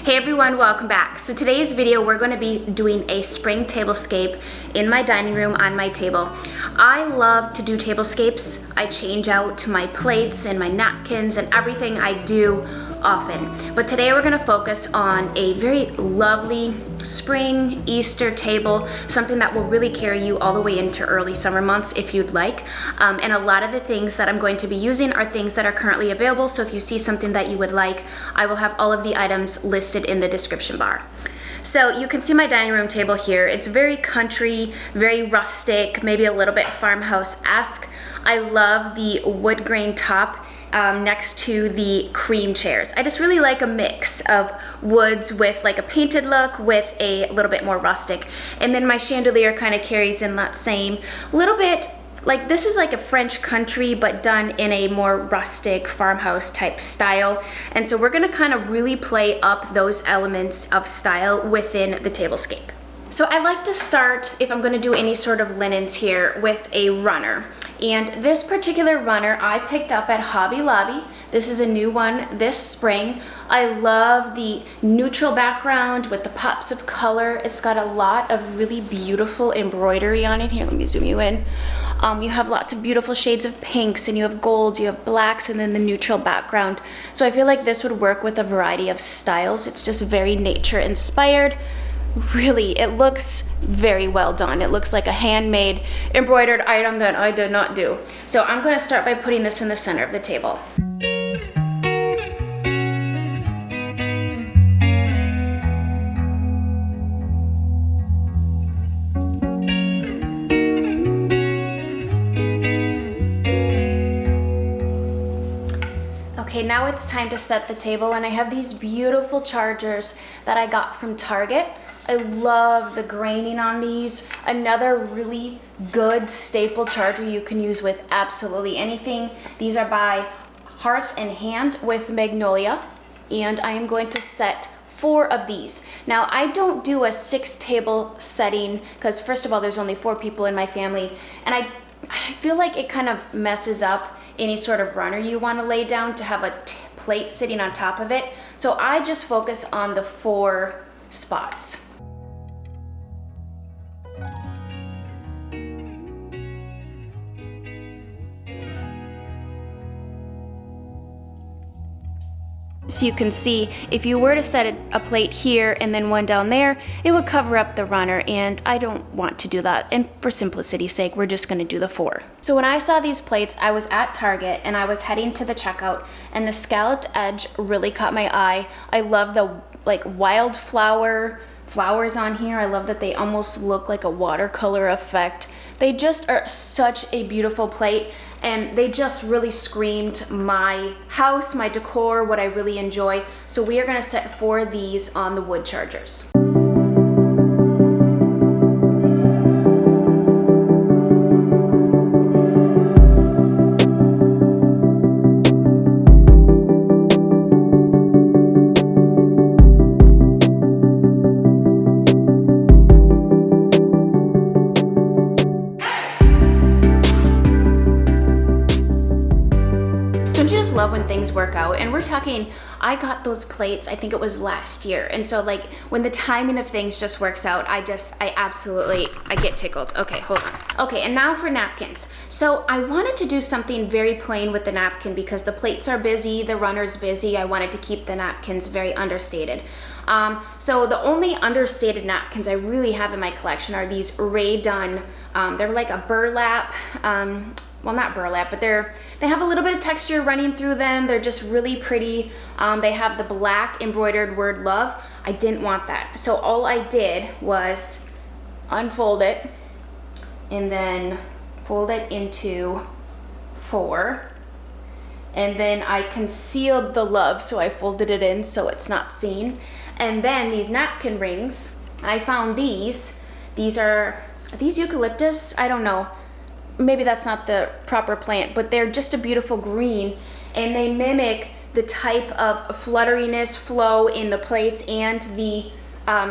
Hey everyone, welcome back. So today's video we're going to be doing a spring tablescape in my dining room on my table. I love to do tablescapes. I change out my plates and my napkins and everything I do often. But today we're going to focus on a very lovely spring Easter table, something that will really carry you all the way into early summer months if you'd like. And a lot of the things that I'm going to be using are things that are currently available, so if you see something that you would like, I will have all of the items listed in the description bar. So you can see my dining room table here. It's very country, very rustic, maybe a little bit farmhouse-esque. I love the wood grain top next to the cream chairs. I just really like a mix of woods with like a painted look with a little bit more rustic. And then my chandelier kind of carries in that same little bit, like this is like a French country but done in a more rustic farmhouse type style. And so we're gonna kind of really play up those elements of style within the tablescape. So I like to start, if I'm gonna do any sort of linens here, with a runner. And this particular runner I picked up at Hobby Lobby. This is a new one this spring. I love the neutral background with the pops of color. It's got a lot of really beautiful embroidery on it. Here, let me zoom you in. You have lots of beautiful shades of pinks, and you have golds, you have blacks, and then the neutral background. So I feel like this would work with a variety of styles. It's just very nature inspired. Really, it looks very well done. It looks like a handmade embroidered item that I did not do. So I'm going to start by putting this in the center of the table. Okay, now it's time to set the table, and I have these beautiful chargers that I got from Target. I love the graining on these. Another really good staple charger you can use with absolutely anything. These are by Hearth and Hand with Magnolia, and I am going to set 4 of these. Now, I don't do a 6 table setting because first of all, there's only 4 people in my family, and I feel like it kind of messes up any sort of runner you want to lay down to have a plate sitting on top of it. So I just focus on the 4 spots. So you can see, if you were to set a plate here and then one down there, it would cover up the runner, and I don't want to do that. And for simplicity's sake, we're just gonna do the 4. So when I saw these plates, I was at Target and I was heading to the checkout, and the scalloped edge really caught my eye. I love the like wildflower flowers on here. I love that they almost look like a watercolor effect. They just are such a beautiful plate, and they just really screamed my house, my decor, what I really enjoy. So we are gonna set 4 of these on the wood chargers. Love when things work out, and we're talking, I got those plates, I think it was last year, and so like when the timing of things just works out, I get tickled. Okay, hold on. Okay, and now for napkins. So I wanted to do something very plain with the napkin because the plates are busy, the runner's busy. I wanted to keep the napkins very understated. So the only understated napkins I really have in my collection are these Rae Dunn. They're like a burlap, well, not burlap, but they have a little bit of texture running through them. They're just really pretty. They have the black embroidered word love. I didn't want that. So all I did was unfold it and then fold it into 4. And then I concealed the love, so I folded it in so it's not seen. And then these napkin rings, I found these. Are these eucalyptus? I don't know. Maybe that's not the proper plant, but they're just a beautiful green, and they mimic the type of flutteriness flow in the plates and the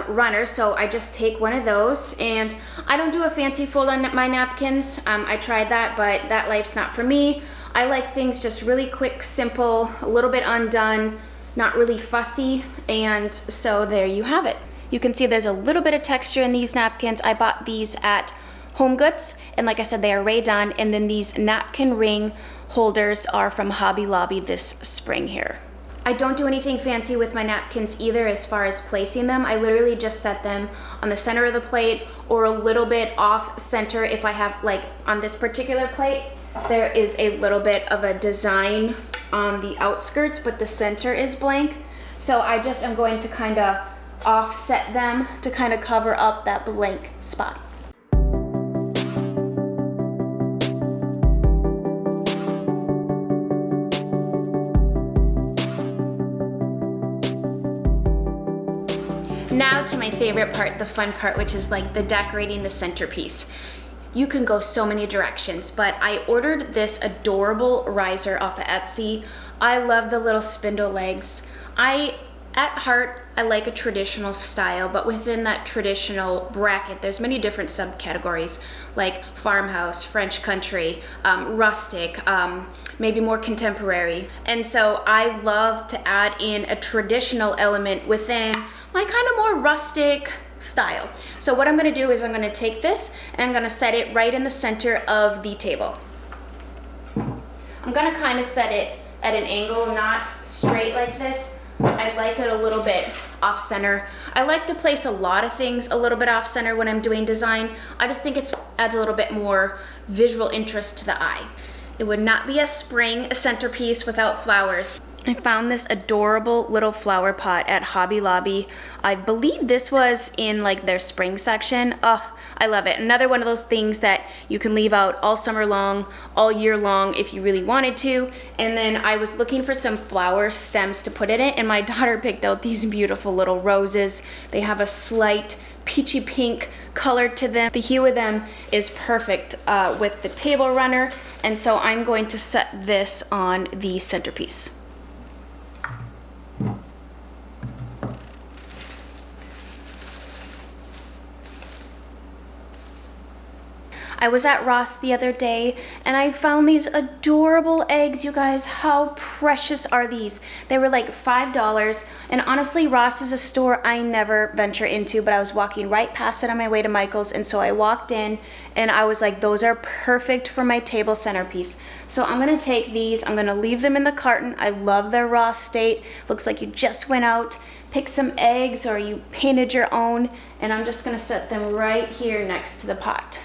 runner. So I just take one of those, and I don't do a fancy fold on my napkins. I tried that, but that life's not for me. I like things just really quick, simple, a little bit undone, not really fussy, and so there you have it. You can see there's a little bit of texture in these napkins. I bought these at Home Goods, and like I said, they are Ray done. And then these napkin ring holders are from Hobby Lobby this spring here. I don't do anything fancy with my napkins either as far as placing them. I literally just set them on the center of the plate or a little bit off center. If I have, like on this particular plate, there is a little bit of a design on the outskirts, but the center is blank. So I just am going to kind of offset them to kind of cover up that blank spot. Now to my favorite part, the fun part, which is like the decorating the centerpiece. You can go so many directions, but I ordered this adorable riser off of Etsy. I love the little spindle legs. At heart, I like a traditional style, but within that traditional bracket, there's many different subcategories like farmhouse, French country, rustic, maybe more contemporary. And so I love to add in a traditional element within my kind of more rustic style. So what I'm gonna do is I'm gonna take this and I'm gonna set it right in the center of the table. I'm gonna kind of set it at an angle, not straight like this. I like it a little bit off center. I like to place a lot of things a little bit off center when I'm doing design. I just think it adds a little bit more visual interest to the eye. It would not be a spring centerpiece without flowers. I found this adorable little flower pot at Hobby Lobby. I believe this was in like their spring section. Oh, I love it. Another one of those things that you can leave out all summer long, all year long if you really wanted to. And then I was looking for some flower stems to put in it, and my daughter picked out these beautiful little roses. They have a slight peachy pink color to them. The hue of them is perfect with the table runner, and so I'm going to set this on the centerpiece. I was at Ross the other day and I found these adorable eggs. You guys, how precious are these? They were like $5, and honestly, Ross is a store I never venture into, but I was walking right past it on my way to Michael's, and so I walked in and I was like, those are perfect for my table centerpiece. So I'm gonna take these, I'm gonna leave them in the carton. I love their raw state. Looks like you just went out, picked some eggs, or you painted your own, and I'm just gonna set them right here next to the pot.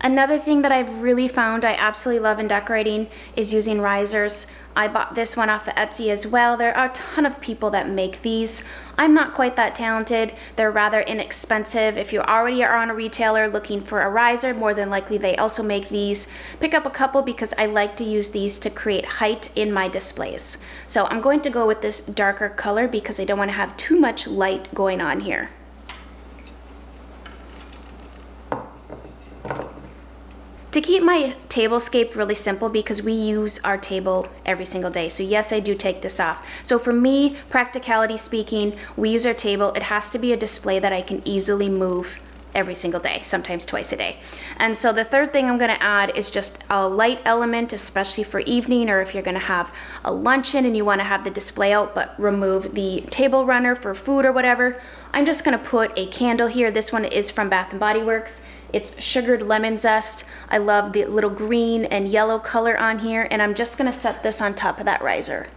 Another thing that I've really found I absolutely love in decorating is using risers. I bought this one off of Etsy as well. There are a ton of people that make these. I'm not quite that talented. They're rather inexpensive. If you already are on a retailer looking for a riser, more than likely they also make these. Pick up a couple because I like to use these to create height in my displays. So I'm going to go with this darker color because I don't want to have too much light going on here. To keep my tablescape really simple, because we use our table every single day, so yes, I do take this off. So for me, practicality speaking, we use our table. It has to be a display that I can easily move every single day, sometimes twice a day. And so the third thing I'm gonna add is just a light element, especially for evening, or if you're gonna have a luncheon and you wanna have the display out but remove the table runner for food or whatever. I'm just gonna put a candle here. This one is from Bath & Body Works. It's sugared lemon zest. I love the little green and yellow color on here, and I'm just gonna set this on top of that riser.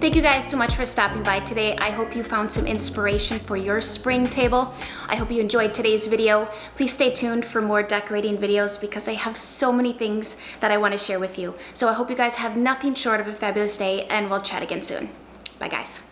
Thank you guys so much for stopping by today. I hope you found some inspiration for your spring table. I hope you enjoyed today's video. Please stay tuned for more decorating videos because I have so many things that I want to share with you. So I hope you guys have nothing short of a fabulous day, and we'll chat again soon. Bye guys.